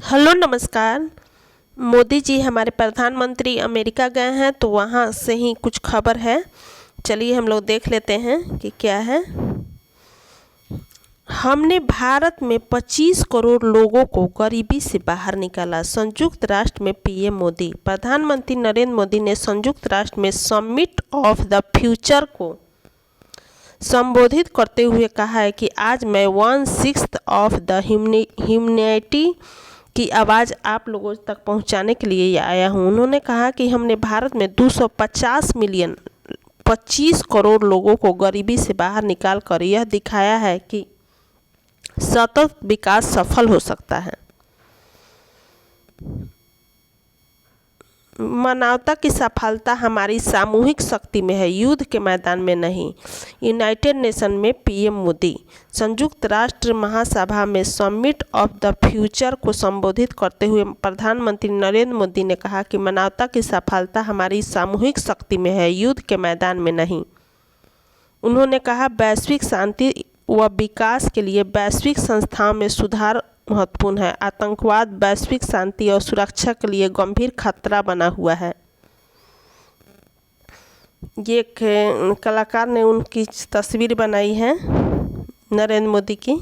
Hello नमस्कार। मोदी जी हमारे प्रधानमंत्री अमेरिका गए हैं तो वहाँ से ही कुछ खबर है। चलिए हम लोग देख लेते हैं कि क्या है। हमने भारत में 25 करोड़ लोगों को गरीबी से बाहर निकाला। संयुक्त राष्ट्र में पीएम मोदी। प्रधानमंत्री नरेंद्र मोदी ने संयुक्त राष्ट्र में समिट ऑफ द फ्यूचर को संबोधित करते हुए कहा है कि आज मैं 1/6 ऑफ द ह्यूमैनिटी की आवाज़ आप लोगों तक पहुंचाने के लिए आया हूं। उन्होंने कहा कि हमने भारत में 250 मिलियन 25 करोड़ लोगों को गरीबी से बाहर निकाल कर यह दिखाया है कि सतत विकास सफल हो सकता है। मानवता की सफलता हमारी सामूहिक शक्ति में है, युद्ध के मैदान में नहीं। यूनाइटेड नेशन में पीएम मोदी। संयुक्त राष्ट्र महासभा में समिट ऑफ द फ्यूचर को संबोधित करते हुए प्रधानमंत्री नरेंद्र मोदी ने कहा कि मानवता की सफलता हमारी सामूहिक शक्ति में है, युद्ध के मैदान में नहीं। उन्होंने कहा वैश्विक शांति व विकास के लिए वैश्विक संस्थाओं में सुधार महत्वपूर्ण है। आतंकवाद वैश्विक शांति और सुरक्षा के लिए गंभीर खतरा बना हुआ है। ये एक कलाकार ने उनकी तस्वीर बनाई है नरेंद्र मोदी की।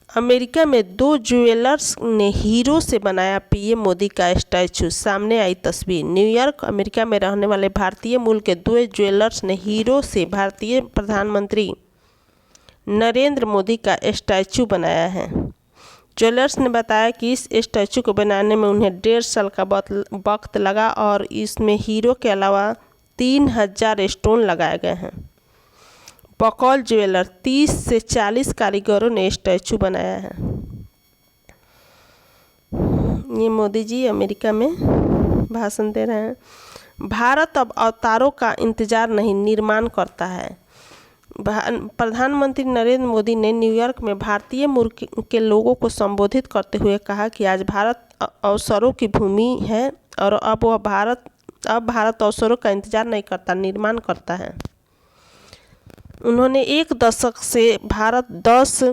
अमेरिका में 2 ज्वेलर्स ने हीरो से बनाया पीएम मोदी का स्टैचू। सामने आई तस्वीर। न्यूयॉर्क अमेरिका में रहने वाले भारतीय मूल के 2 ज्वेलर्स ने हीरो से भारतीय प्रधानमंत्री नरेंद्र मोदी का स्टैचू बनाया है। ज्वेलर्स ने बताया कि इस स्टैचू को बनाने में उन्हें 1.5 साल का वक्त लगा और इसमें हीरो के अलावा 3000 स्टोन लगाए गए हैं। बकौल ज्वेलर 30 से 40 कारीगरों ने स्टैचू बनाया है। ये मोदी जी अमेरिका में भाषण दे रहे हैं। भारत अब अवतारों का इंतजार नहीं, निर्माण करता है। प्रधानमंत्री नरेंद्र मोदी ने न्यूयॉर्क में भारतीय मूल के लोगों को संबोधित करते हुए कहा कि आज भारत अवसरों की भूमि है और अब भारत अवसरों का इंतजार नहीं करता, निर्माण करता है। उन्होंने एक दशक से भारत 10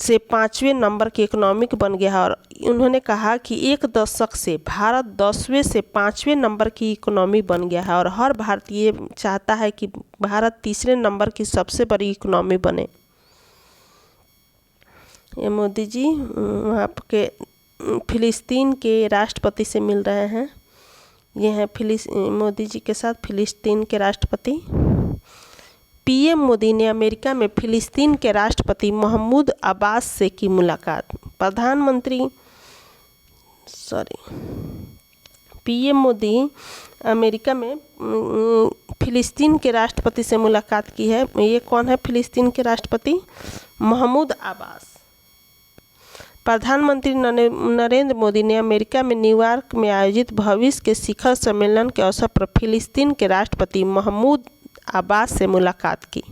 से 5वें नंबर की इकोनॉमिक बन गया है और उन्होंने कहा कि एक दशक से भारत 10वें से 5वें नंबर की इकोनॉमी बन गया है और हर भारतीय चाहता है कि भारत 3रे नंबर की सबसे बड़ी इकोनॉमी बने। ये मोदी जी वहाँ के फिलिस्तीन के राष्ट्रपति से मिल रहे हैं। ये हैं मोदी जी के साथ फिलिस्तीन के राष्ट्रपति। पीएम मोदी ने अमेरिका में फिलिस्तीन के राष्ट्रपति महमूद अब्बास से की मुलाकात। पीएम मोदी अमेरिका में फिलिस्तीन के राष्ट्रपति से मुलाकात की है। ये कौन है फिलिस्तीन के राष्ट्रपति? महमूद अब्बास। प्रधानमंत्री नरेंद्र मोदी ने अमेरिका में न्यूयॉर्क में आयोजित भविष्य के शिखर सम्मेलन के अवसर पर फिलिस्तीन के राष्ट्रपति महमूद अब्बास से मुलाकात की।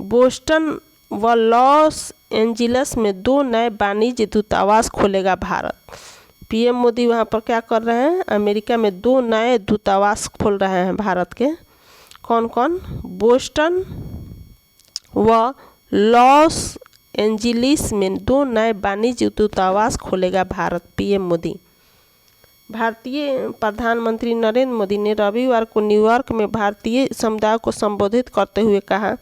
बोस्टन व लॉस एंजिल्स में 2 नए वाणिज्य दूतावास खोलेगा भारत। पीएम मोदी वहां पर क्या कर रहे हैं? अमेरिका में 2 नए दूतावास खोल रहे हैं भारत के। कौन कौन? बोस्टन व लॉस एंजिल्स में 2 नए वाणिज्य दूतावास खोलेगा भारत। पीएम मोदी। भारतीय प्रधानमंत्री नरेंद्र मोदी ने रविवार को न्यूयॉर्क में भारतीय समुदाय को संबोधित करते हुए कहा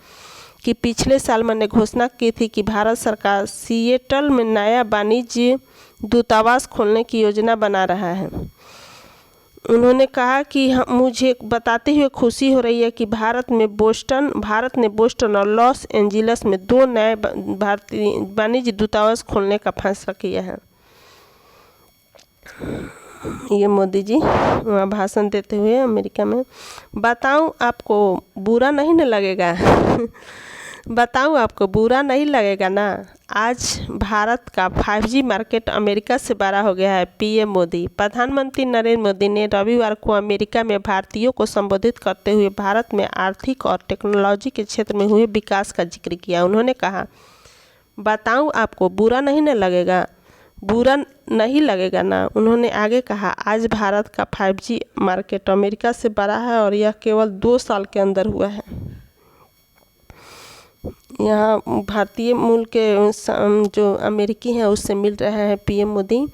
कि पिछले साल मैंने घोषणा की थी कि भारत सरकार सिएटल में नया वाणिज्य दूतावास खोलने की योजना बना रहा है। उन्होंने कहा कि मुझे बताते हुए खुशी हो रही है कि भारत ने बोस्टन और लॉस एंजिल्स में 2 नए भारतीय वाणिज्य दूतावास खोलने का फैसला किया है। ये मोदी जी वहाँ भाषण देते हुए अमेरिका में। बताऊं आपको बुरा नहीं न लगेगा बताऊं आपको बुरा नहीं लगेगा ना। आज भारत का 5G मार्केट अमेरिका से बड़ा हो गया है। पीएम मोदी। प्रधानमंत्री नरेंद्र मोदी ने रविवार को अमेरिका में भारतीयों को संबोधित करते हुए भारत में आर्थिक और टेक्नोलॉजी के क्षेत्र में हुए विकास का जिक्र किया। उन्होंने कहा बताऊं आपको बुरा नहीं न लगेगा, बुरा नहीं लगेगा ना। उन्होंने आगे कहा आज भारत का 5G मार्केट अमेरिका से बड़ा है और यह केवल 2 साल के अंदर हुआ है। यहाँ भारतीय मूल के जो अमेरिकी हैं उससे मिल रहे हैं पीएम मोदी।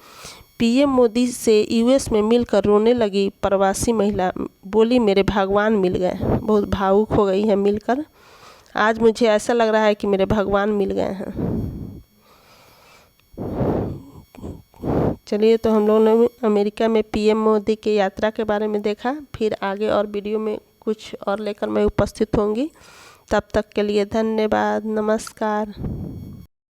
पीएम मोदी से यूएस में मिलकर रोने लगी प्रवासी महिला, बोली मेरे भगवान मिल गए। बहुत भावुक हो गई है मिलकर। आज मुझे ऐसा लग रहा है कि मेरे भगवान मिल गए हैं। चलिए, तो हम लोगों ने अमेरिका में पीएम मोदी की यात्रा के बारे में देखा। फिर आगे और वीडियो में कुछ और लेकर मैं उपस्थित होंगी। तब तक के लिए धन्यवाद, नमस्कार।